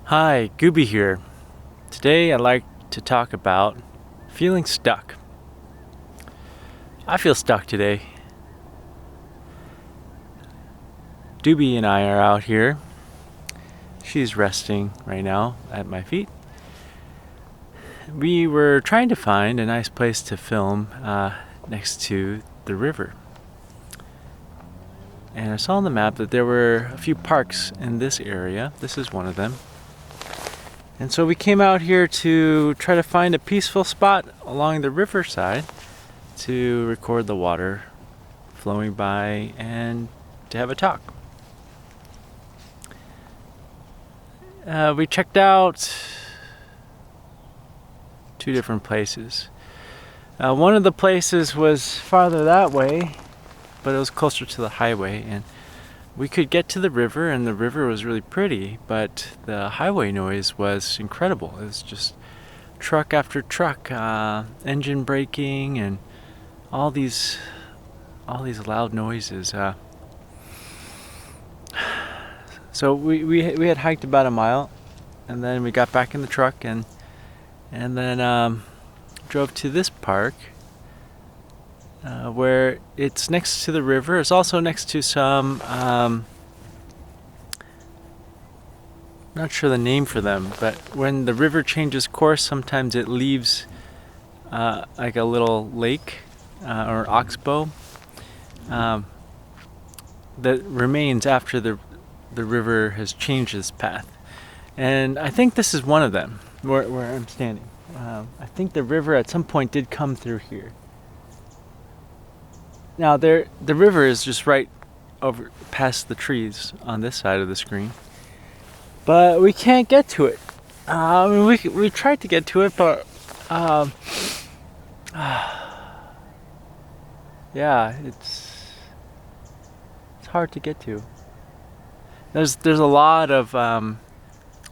Hi, Gooby here. Today I'd like to talk about feeling stuck. I feel stuck today. Doobie and I are out here. She's resting right now at my feet. We were trying to find a nice place to film next to the river. And I saw on the map that there were a few parks in this area. This is one of them. And so we came out here to try to find a peaceful spot along the riverside to record the water flowing by and to have a talk. We checked out two different places. One of the places was farther that way, but it was closer to the highway, and we could get to the river, and the river was really pretty, but the highway noise was incredible. It was just truck after truck, engine braking, and all these loud noises. So we had hiked about a mile, and then we got back in the truck and then drove to this park. Where it's next to the river. It's also next to some, not sure the name for them, but when the river changes course, sometimes it leaves like a little lake or oxbow that remains after the river has changed its path. And I think this is one of them, where I'm standing. I think the river at some point did come through here. Now the river is just right over past the trees on this side of the screen, but we can't get to it. We tried to get to it, but yeah, it's hard to get to. There's a lot of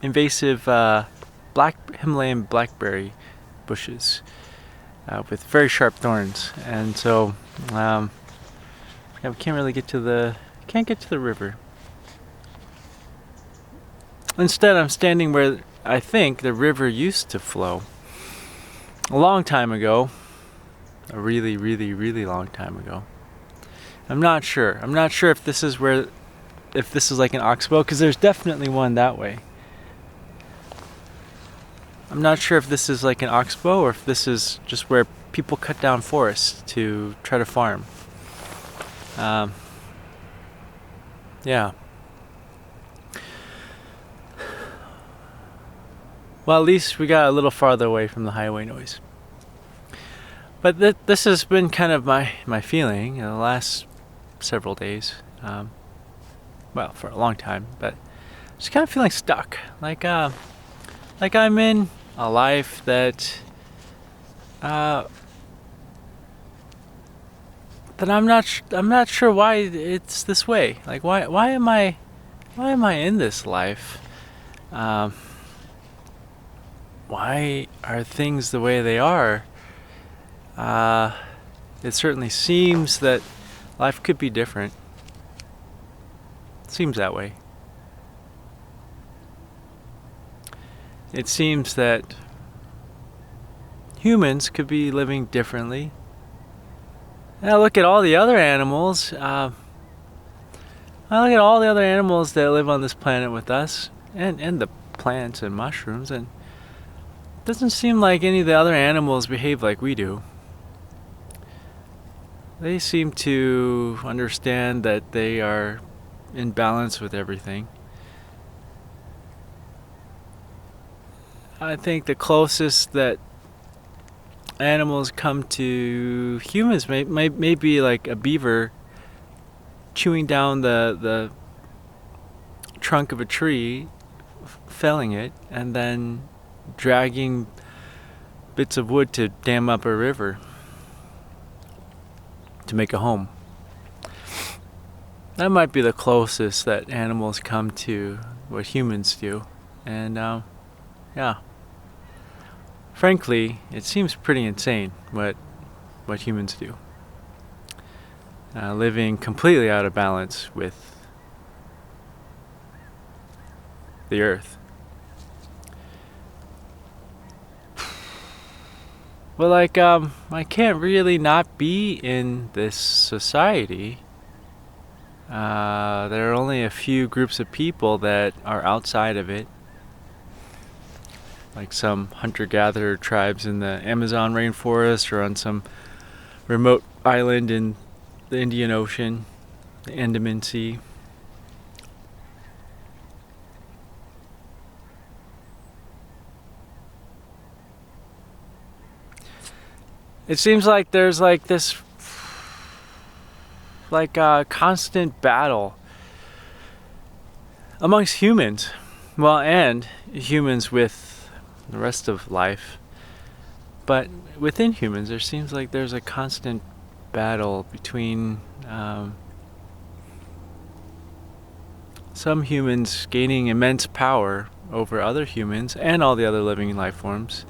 invasive Himalayan blackberry bushes with very sharp thorns, and so yeah, we can't really get to the river. Instead, I'm standing where I think the river used to flow a long time ago, a really, really, really long time ago. I'm not sure if this is like an oxbow, because there's definitely one that way. I'm not sure if this is like an oxbow or if this is just where people cut down forests to try to farm. Yeah. Well, at least we got a little farther away from the highway noise. But this has been kind of my feeling in the last several days. Well, for a long time, but just kind of feeling stuck. Like I'm in a life that I'm not sure why it's this way. Like why am I in this life? Why are things the way they are? It certainly seems that life could be different. It seems that way. It seems that humans could be living differently. And I look at all the other animals. I look at all the other animals that live on this planet with us, and the plants and mushrooms, and it doesn't seem like any of the other animals behave like we do. They seem to understand that they are in balance with everything. I think the closest that animals come to humans may be like a beaver chewing down the trunk of a tree, felling it, and then dragging bits of wood to dam up a river to make a home. That might be the closest that animals come to what humans do. And yeah, frankly, it seems pretty insane what humans do. Living completely out of balance with the earth. Well, I can't really not be in this society. There are only a few groups of people that are outside of it, like some hunter-gatherer tribes in the Amazon rainforest or on some remote island in the Indian Ocean, the Andaman Sea. It seems like there's like this constant battle amongst humans, well, and humans with the rest of life. But within humans, there seems like there's a constant battle between some humans gaining immense power over other humans and all the other living life forms,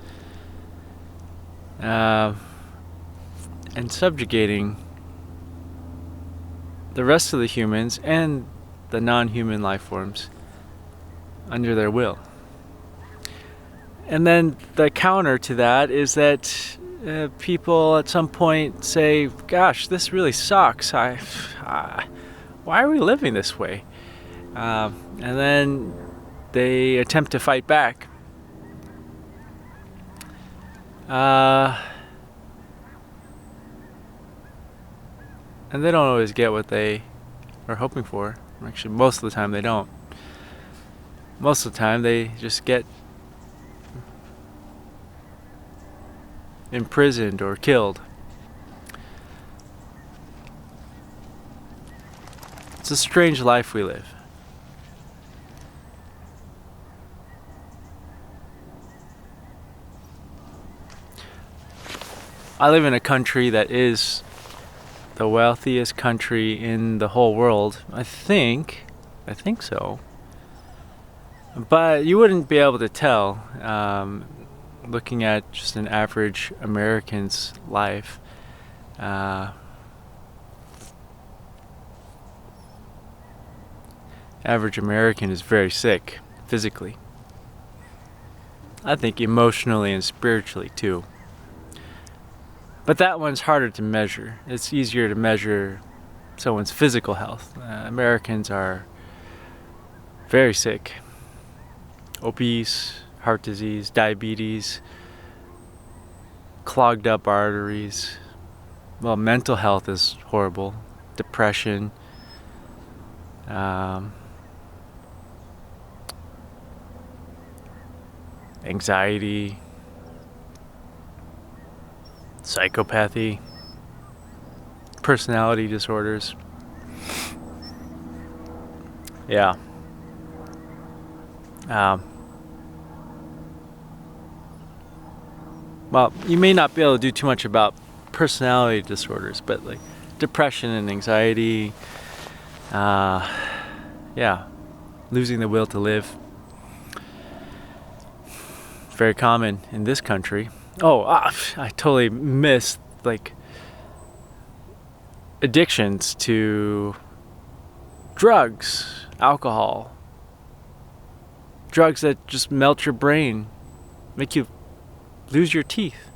and subjugating the rest of the humans and the non-human life forms under their will. And then the counter to that is that people at some point say, gosh, this really sucks. Why are we living this way? And then they attempt to fight back. And they don't always get what they are hoping for. Actually, most of the time they don't. Most of the time they just get imprisoned or killed. It's a strange life we live. I live in a country that is the wealthiest country in the whole world. I think so. But you wouldn't be able to tell looking at just an average American's life. Average American is very sick physically. I think emotionally and spiritually too. But that one's harder to measure. It's easier to measure someone's physical health. Americans are very sick. Obese, heart disease, diabetes, clogged up arteries. Well, mental health is horrible. Depression. Anxiety. Psychopathy. Personality disorders. Yeah. Well, you may not be able to do too much about personality disorders, but like depression and anxiety, yeah, losing the will to live, very common in this country. Oh, I totally missed like addictions to drugs, alcohol, drugs that just melt your brain, make you lose your teeth.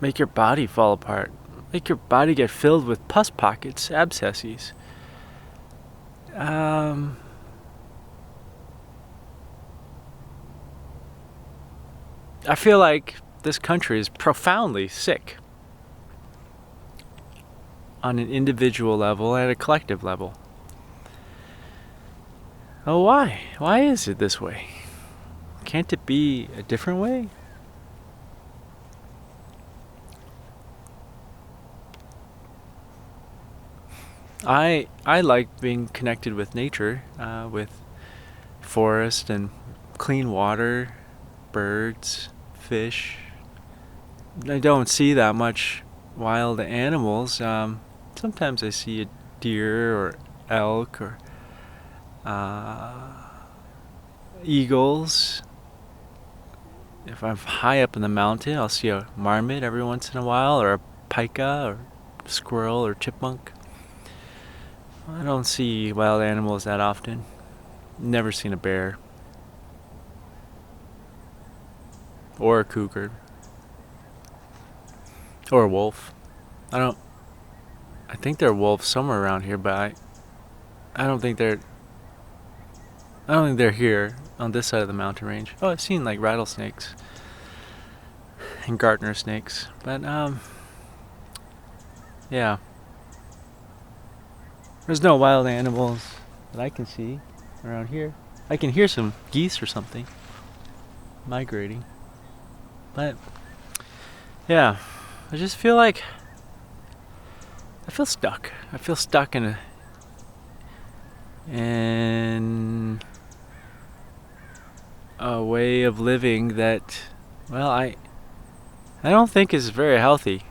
Make your body fall apart. Make your body get filled with pus pockets, abscesses. I feel like this country is profoundly sick on an individual level and a collective level. Oh, why? Why is it this way? Can't it be a different way? I like being connected with nature, with forest and clean water, birds, fish. I don't see that much wild animals. Sometimes I see a deer or elk or eagles. If I'm high up in the mountain, I'll see a marmot every once in a while, or a pika, or squirrel, or chipmunk. I don't see wild animals that often. Never seen a bear. or a cougar, or a wolf. I think there are wolves somewhere around here, but I don't think they're here on this side of the mountain range. Oh, I've seen like rattlesnakes and gardener snakes, but yeah, there's no wild animals that I can see around here. I can hear some geese or something migrating, but yeah, I just feel like I feel stuck. I feel stuck in a way of living that, well, I don't think is very healthy.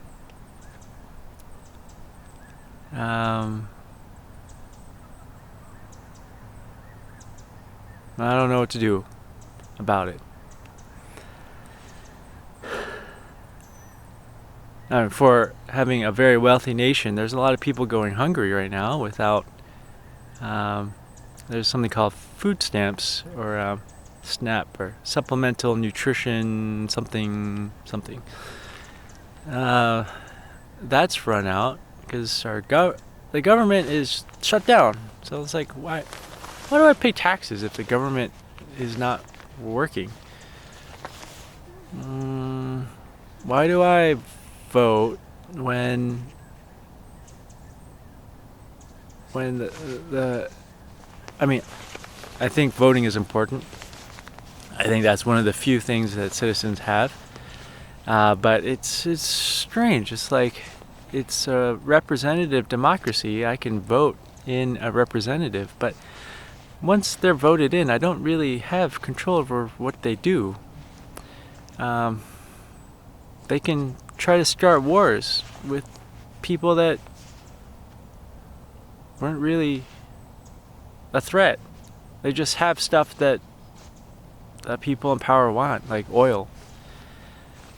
I don't know what to do about it. For having a very wealthy nation, there's a lot of people going hungry right now without. There's something called food stamps or SNAP or supplemental nutrition something. That's run out because the government is shut down. So it's like, why do I pay taxes if the government is not working? Why do I vote when I mean, I think voting is important. I think that's one of the few things that citizens have. But it's strange. It's like it's a representative democracy. I can vote in a representative, but once they're voted in, I don't really have control over what they do. They can try to start wars with people that weren't really a threat. They just have stuff that people in power want, like oil.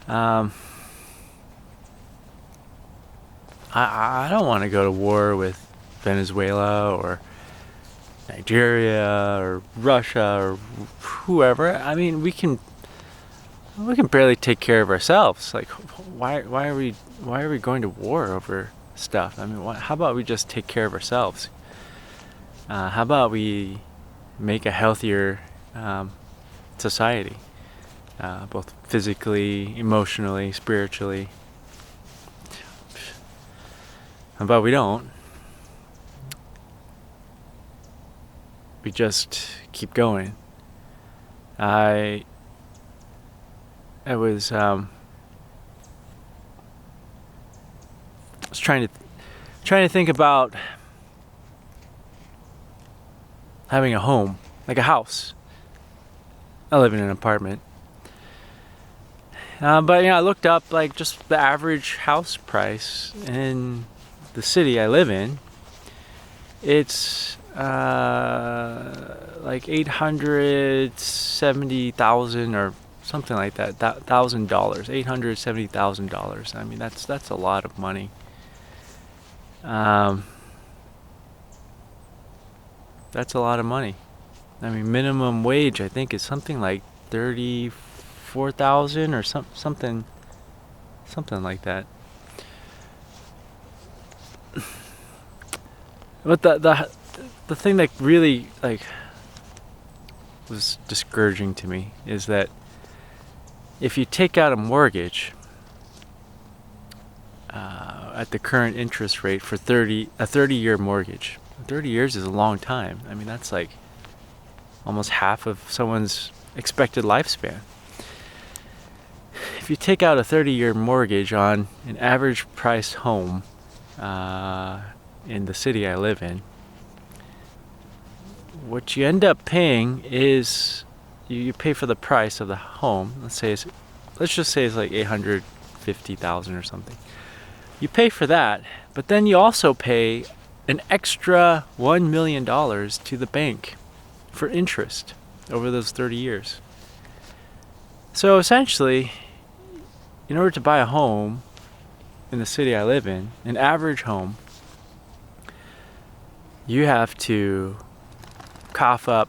I don't want to go to war with Venezuela or Nigeria or Russia or whoever. I mean, we can barely take care of ourselves. Like, why are we going to war over stuff? I mean, how about we just take care of ourselves? How about we make a healthier society, both physically, emotionally, spiritually? How about we don't? We just keep going. I was trying to think about having a home, like a house. I live in an apartment. But I looked up like just the average house price in the city I live in. It's like $870,000 or something like that. $1,000, $870,000. I mean, that's a lot of money. That's a lot of money. I mean, minimum wage I think is something like 34,000 or something like that. But the thing that really like was discouraging to me is that if you take out a mortgage at the current interest rate for a 30-year mortgage, 30 years is a long time. I mean, that's like almost half of someone's expected lifespan. If you take out a 30-year mortgage on an average price home in the city I live in, what you end up paying is you pay for the price of the home. Let's just say it's like $850,000 or something. You pay for that, but then you also pay an extra $1 million to the bank for interest over those 30 years. So essentially, in order to buy a home in the city I live in, an average home, you have to cough up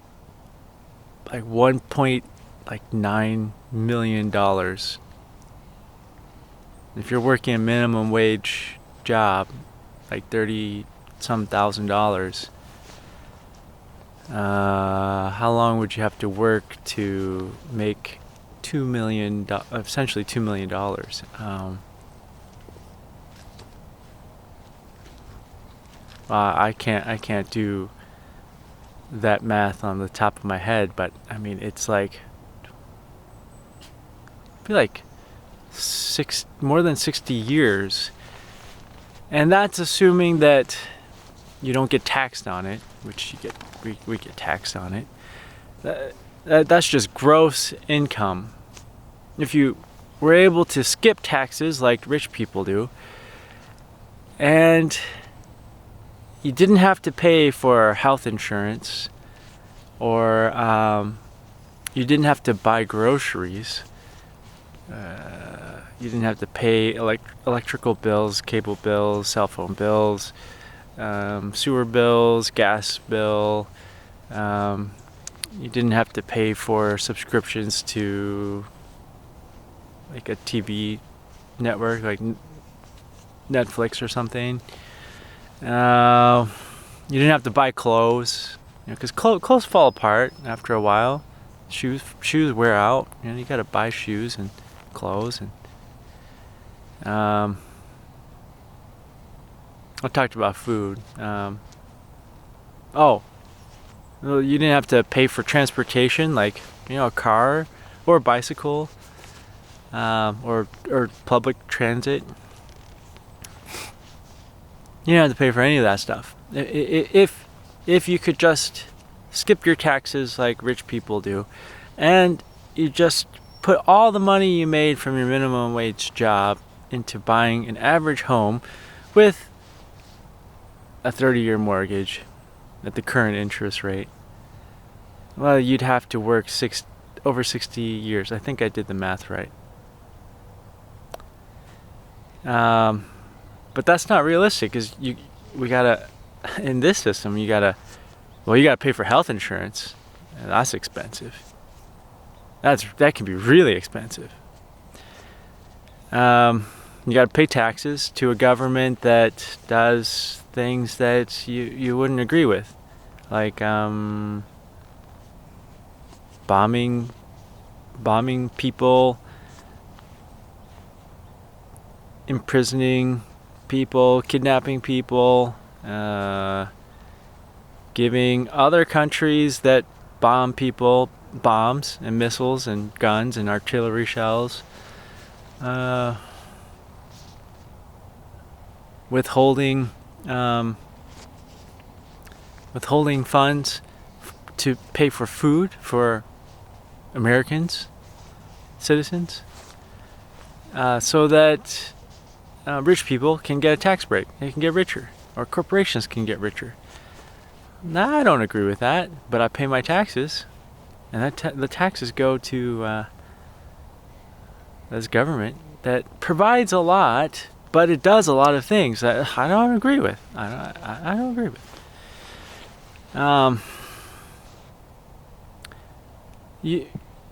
like $1.9 like $9 million. If you're working a minimum wage job, like 30 some $1,000, how long would you have to work to make $2 million, essentially $2 million? I can't do that math on the top of my head, but I mean, it's like, I feel like more than 60 years, and that's assuming that you don't get taxed on it, which we get taxed on it. That's just gross income. If you were able to skip taxes like rich people do, and you didn't have to pay for health insurance, or you didn't have to buy groceries, you didn't have to pay electrical bills, cable bills, cell phone bills, sewer bills, gas bill. You didn't have to pay for subscriptions to like a TV network like Netflix or something. You didn't have to buy clothes, because clothes fall apart after a while. Shoes wear out. You gotta buy shoes and clothes. And I talked about food. Well, you didn't have to pay for transportation, like a car or a bicycle, or public transit. You don't have to pay for any of that stuff. If you could just skip your taxes like rich people do, and you just put all the money you made from your minimum wage job into buying an average home with a 30-year mortgage at the current interest rate, well, you'd have to work over 60 years. I think I did the math right. But that's not realistic, because we gotta, in this system, you gotta pay for health insurance, and that's expensive. That can be really expensive. You gotta pay taxes to a government that does things that you wouldn't agree with, like bombing people, imprisoning people, kidnapping people, giving other countries that bomb people bombs and missiles and guns and artillery shells, withholding funds to pay for food for Americans, citizens, so that rich people can get a tax break. They can get richer, or corporations can get richer. Nah, I don't agree with that, but I pay my taxes, and the taxes go to this government that provides a lot, but it does a lot of things that I don't agree with. I don't agree with.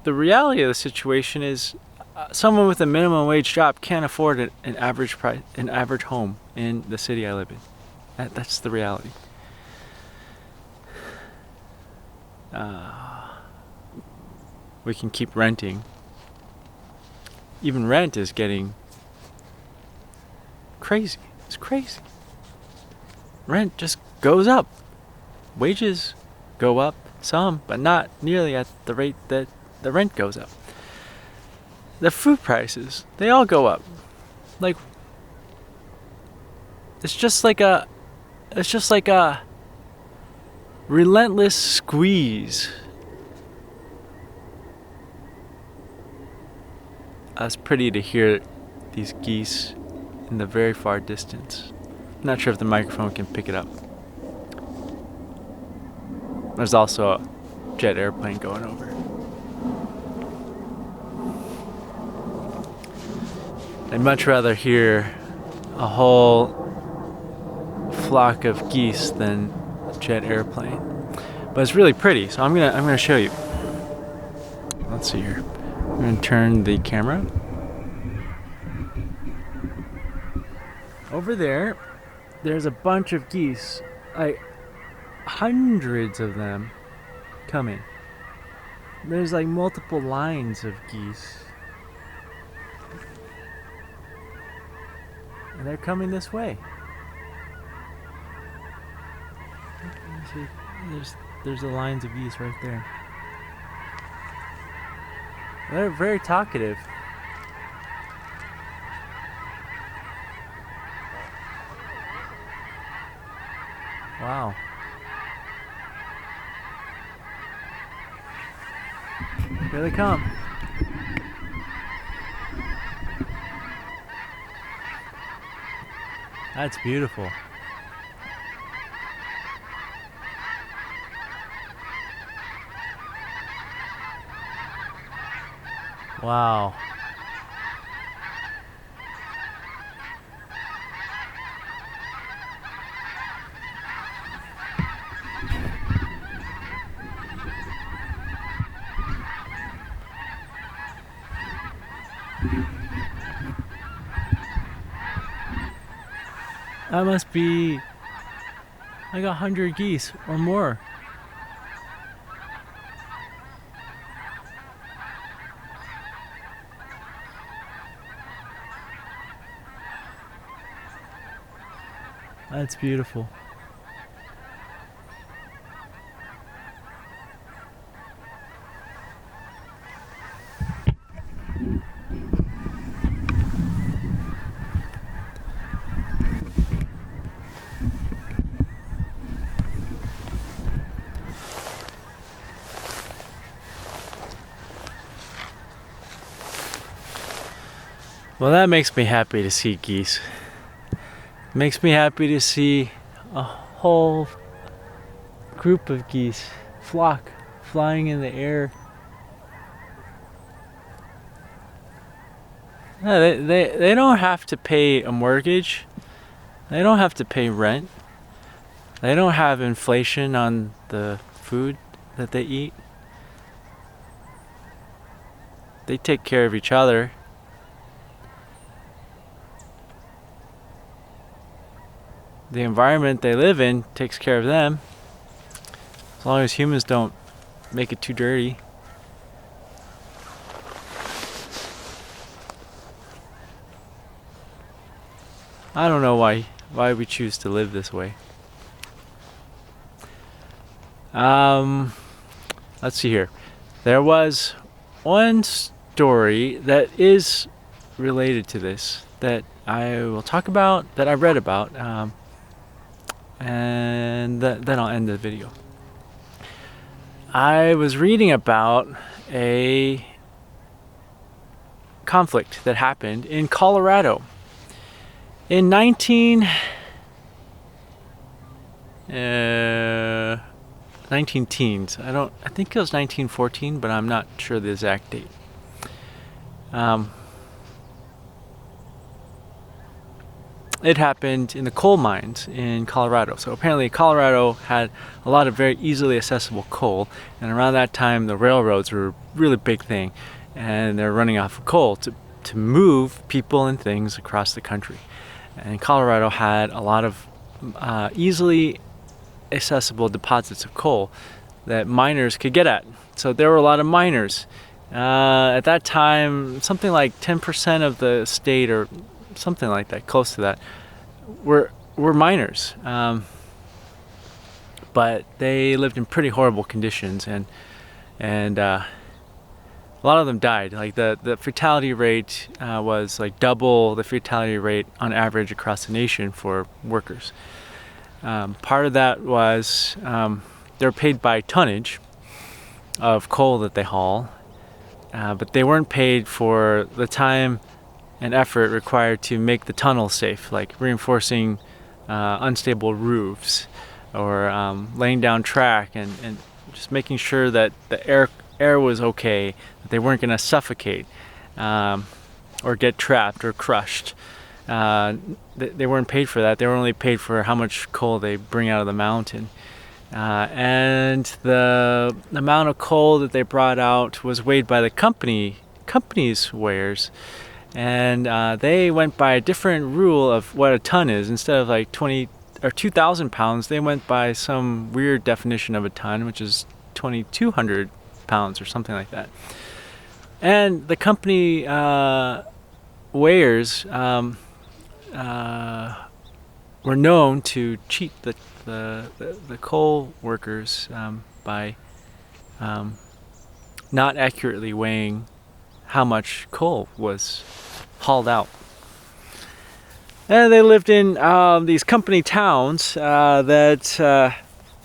The reality of the situation is, someone with a minimum wage job can't afford an average home in the city I live in. That's the reality. We can keep renting. Even rent is getting crazy. It's crazy. Rent just goes up. Wages go up some, but not nearly at the rate that the rent goes up. The food prices, they all go up. Like, it's just like a relentless squeeze. It's pretty to hear these geese in the very far distance. I'm not sure if the microphone can pick it up. There's also a jet airplane going over. I'd much rather hear a whole flock of geese than a jet airplane. But it's really pretty, so I'm gonna show you. Let's see here. I'm going to turn the camera. Over there, there's a bunch of geese, like hundreds of them coming. There's like multiple lines of geese. And they're coming this way. There's the lines of geese right there. They're very talkative. Wow. Here they come. That's beautiful. Wow. That must be like 100 geese or more. That's beautiful. Well, that makes me happy to see geese. Makes me happy to see a whole group of geese, flock, flying in the air. No, they don't have to pay a mortgage. They don't have to pay rent. They don't have inflation on the food that they eat. They take care of each other. The environment they live in takes care of them, as long as humans don't make it too dirty. I don't know why we choose to live this way. Let's see here. There was one story that is related to this that I will talk about, that I read about, and then I'll end the video. I was reading about a conflict that happened in Colorado in 19 teens. I think it was 1914, but I'm not sure the exact date. It happened in the coal mines in Colorado. So apparently Colorado had a lot of very easily accessible coal, and around that time the railroads were a really big thing, and they're running off of coal to move people and things across the country. And Colorado had a lot of easily accessible deposits of coal that miners could get at. So there were a lot of miners. At that time, something like 10% of the state, or something like that, close to that, were miners. But they lived in pretty horrible conditions, and a lot of them died. Like the fatality rate was like double the fatality rate on average across the nation for workers. Part of that was they're paid by tonnage of coal that they haul, but they weren't paid for the time and effort required to make the tunnel safe, like reinforcing unstable roofs, or laying down track, and just making sure that the air was okay, that they weren't going to suffocate or get trapped or crushed. They weren't paid for that. They were only paid for how much coal they bring out of the mountain. and the amount of coal that they brought out was weighed by the company's weighers, and they went by a different rule of what a ton is. Instead of like 20 or 2,000 pounds, they went by some weird definition of a ton, which is 2,200 pounds or something like that. And the company weighers were known to cheat the coal workers by not accurately weighing how much coal was hauled out. And they lived in these company towns that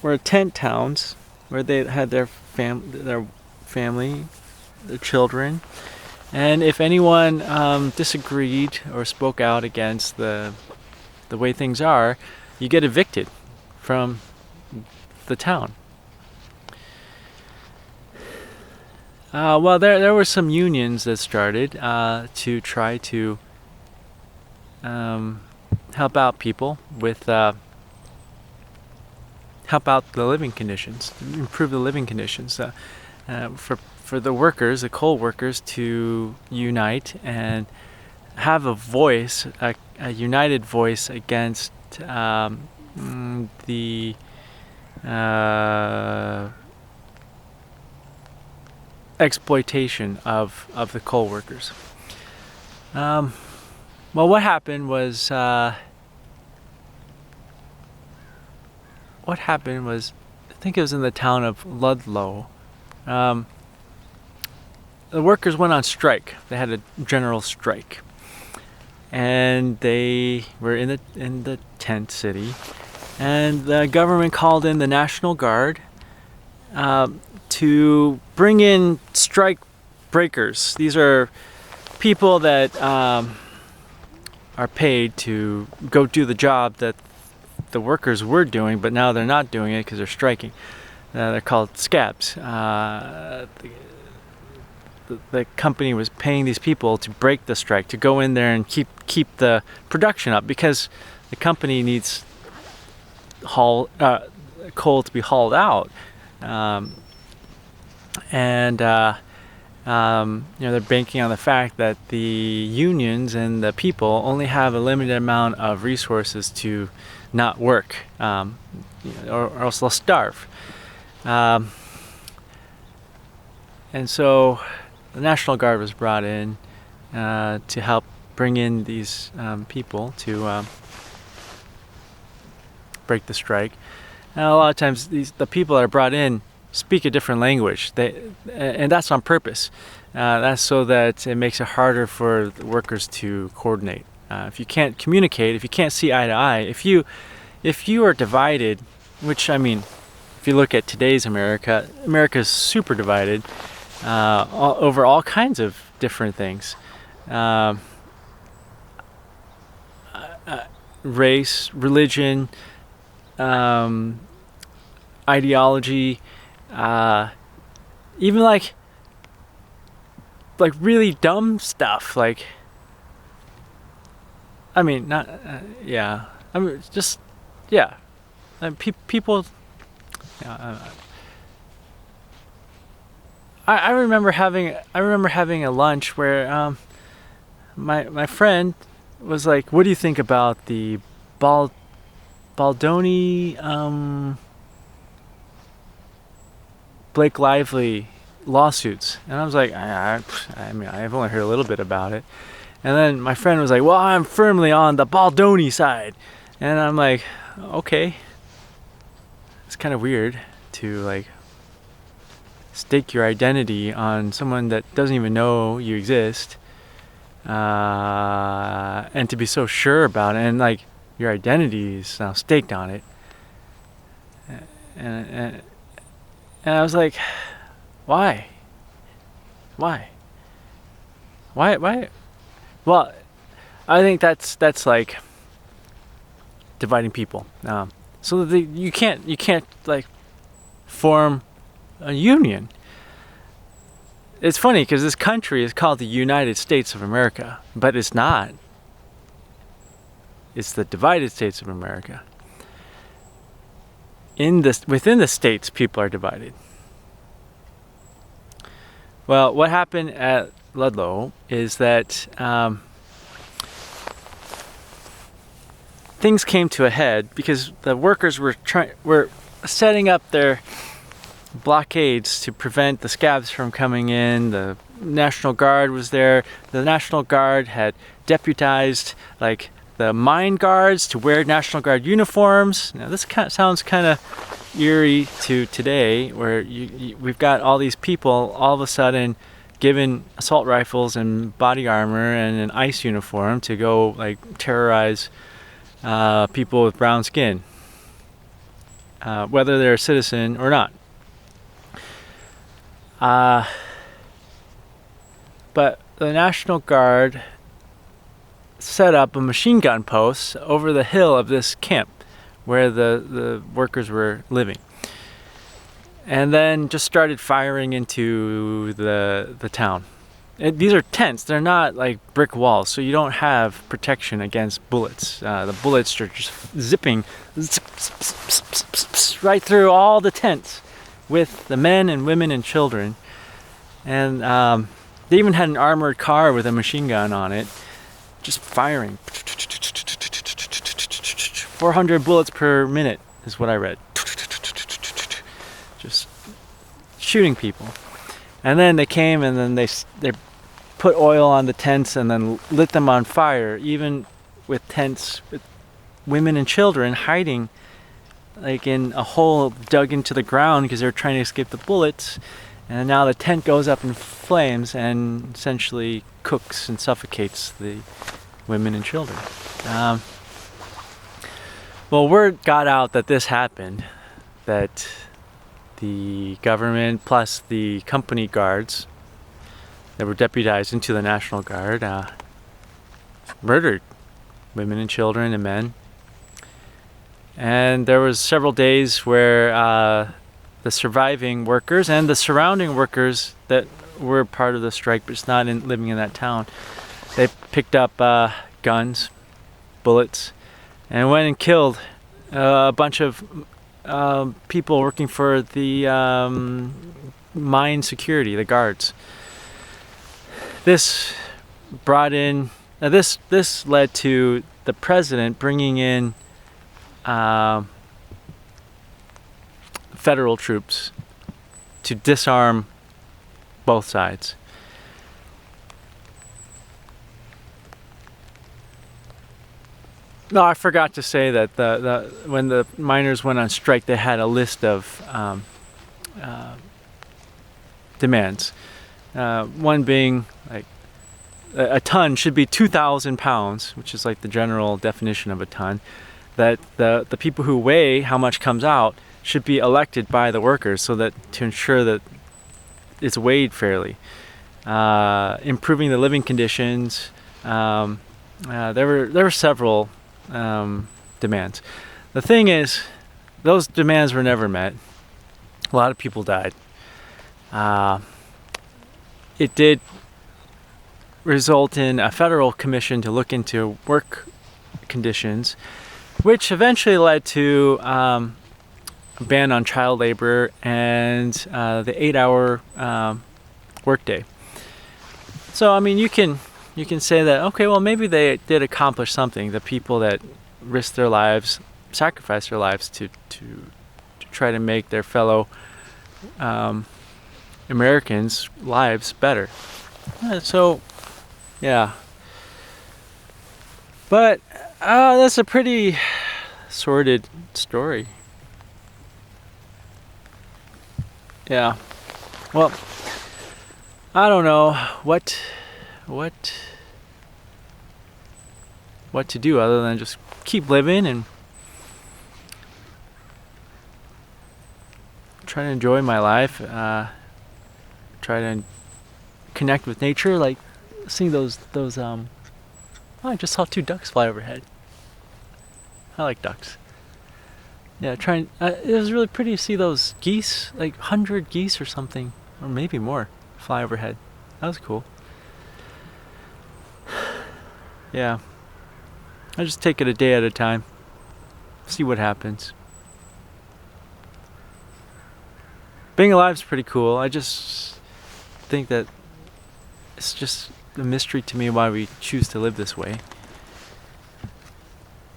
were tent towns, where they had their family, their children, and if anyone disagreed or spoke out against the way things are, you get evicted from the town. Well, there were some unions that started to try to help out people with help out the living conditions, improve the living conditions for the workers, the coal workers, to unite and have a voice, a united voice against the exploitation of the coal workers. Well, what happened was I think it was in the town of Ludlow. The workers went on strike. They had a general strike, and they were in the tent city, and the government called in the National Guard to bring in strike breakers. These are people that are paid to go do the job that the workers were doing, but now they're not doing it because they're striking. They're called scabs. The company was paying these people to break the strike, to go in there and keep the production up, because the company needs coal to be hauled out, and they're banking on the fact that the unions and the people only have a limited amount of resources to not work, or else they'll starve. And so the National Guard was brought in to help bring in these people to break the strike. And a lot of times the people that are brought in speak a different language, and that's on purpose. That's so that it makes it harder for the workers to coordinate. If you can't communicate, if you can't see eye to eye, if you are divided, which, I mean, if you look at today's America is super divided over all kinds of different things. Race, religion, ideology, even like really dumb stuff, like, I mean, not yeah, I mean, just, yeah, people. I remember having a lunch where my friend was like, "What do you think about the Baldoni Blake Lively lawsuits?" And I was like, I mean, I've only heard a little bit about it. And then my friend was like, "Well, I'm firmly on the Baldoni side." And I'm like, okay, it's kind of weird to like stake your identity on someone that doesn't even know you exist, and to be so sure about it, and like your identity is now staked on it. And I was like, why? Well, I think that's like dividing people. So that you can't like form a union. It's funny because this country is called the United States of America, but it's not. It's the divided States of America. within the states, people are divided. Well, what happened at Ludlow is that things came to a head because the workers were setting up their blockades to prevent the scabs from coming in. The National Guard was there. The National Guard had deputized like the mine guards to wear National Guard uniforms. Now this sounds kind of eerie to today, where we've got all these people all of a sudden given assault rifles and body armor and an ICE uniform to go like terrorize people with brown skin, whether they're a citizen or not. But the National Guard set up a machine gun post over the hill of this camp where the workers were living, and then just started firing into the town. These are tents, they're not like brick walls, so you don't have protection against bullets. The bullets are just zipping right through all the tents with the men and women and children. And they even had an armored car with a machine gun on it, just firing. 400 bullets per minute is what I read. Just shooting people. And then they came and then they put oil on the tents and then lit them on fire, even with tents with women and children hiding like in a hole dug into the ground because they're trying to escape the bullets. And now the tent goes up in flames and essentially cooks and suffocates the women and children. Well, word got out that this happened, that the government plus the company guards that were deputized into the National Guard murdered women and children and men. And there was several days where the surviving workers and the surrounding workers that were part of the strike but just not living in that town, they picked up guns, bullets, and went and killed a bunch of people working for the mine security, the guards. This brought in, this led to the president bringing in federal troops to disarm both sides. No, I forgot to say that when the miners went on strike, they had a list of demands. One being like a ton should be 2,000 pounds, which is like the general definition of a ton. That the people who weigh how much comes out should be elected by the workers, so that to ensure that it's weighed fairly. Improving the living conditions. There were several demands. The thing is, those demands were never met. A lot of people died. It did result in a federal commission to look into work conditions, which eventually led to a ban on child labor and the 8-hour workday. So I mean, you can say that, okay, well, maybe they did accomplish something. The people that risked their lives, sacrificed their lives to try to make their fellow Americans' lives better. So, yeah. But that's a pretty sordid story. Yeah. Well, I don't know what to do other than just keep living and try to enjoy my life. Try to connect with nature, like seeing those oh, I just saw 2 ducks fly overhead. I like ducks. Yeah, it was really pretty to see those geese, like 100 geese or something, or maybe more, fly overhead. That was cool. Yeah. I just take it a day at a time. See what happens. being alive is pretty cool. I just think that it's just a mystery to me why we choose to live this way.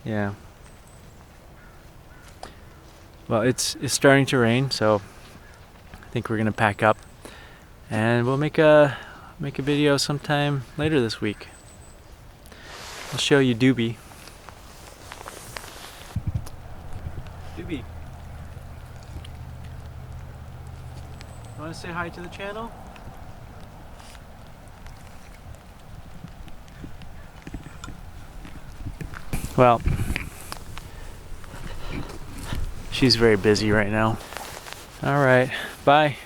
Yeah. Well, it's starting to rain, so I think we're gonna pack up, and we'll make a video sometime later this week. I'll show you Doobie. Doobie, you want to say hi to the channel? Well, she's very busy right now. All right, bye.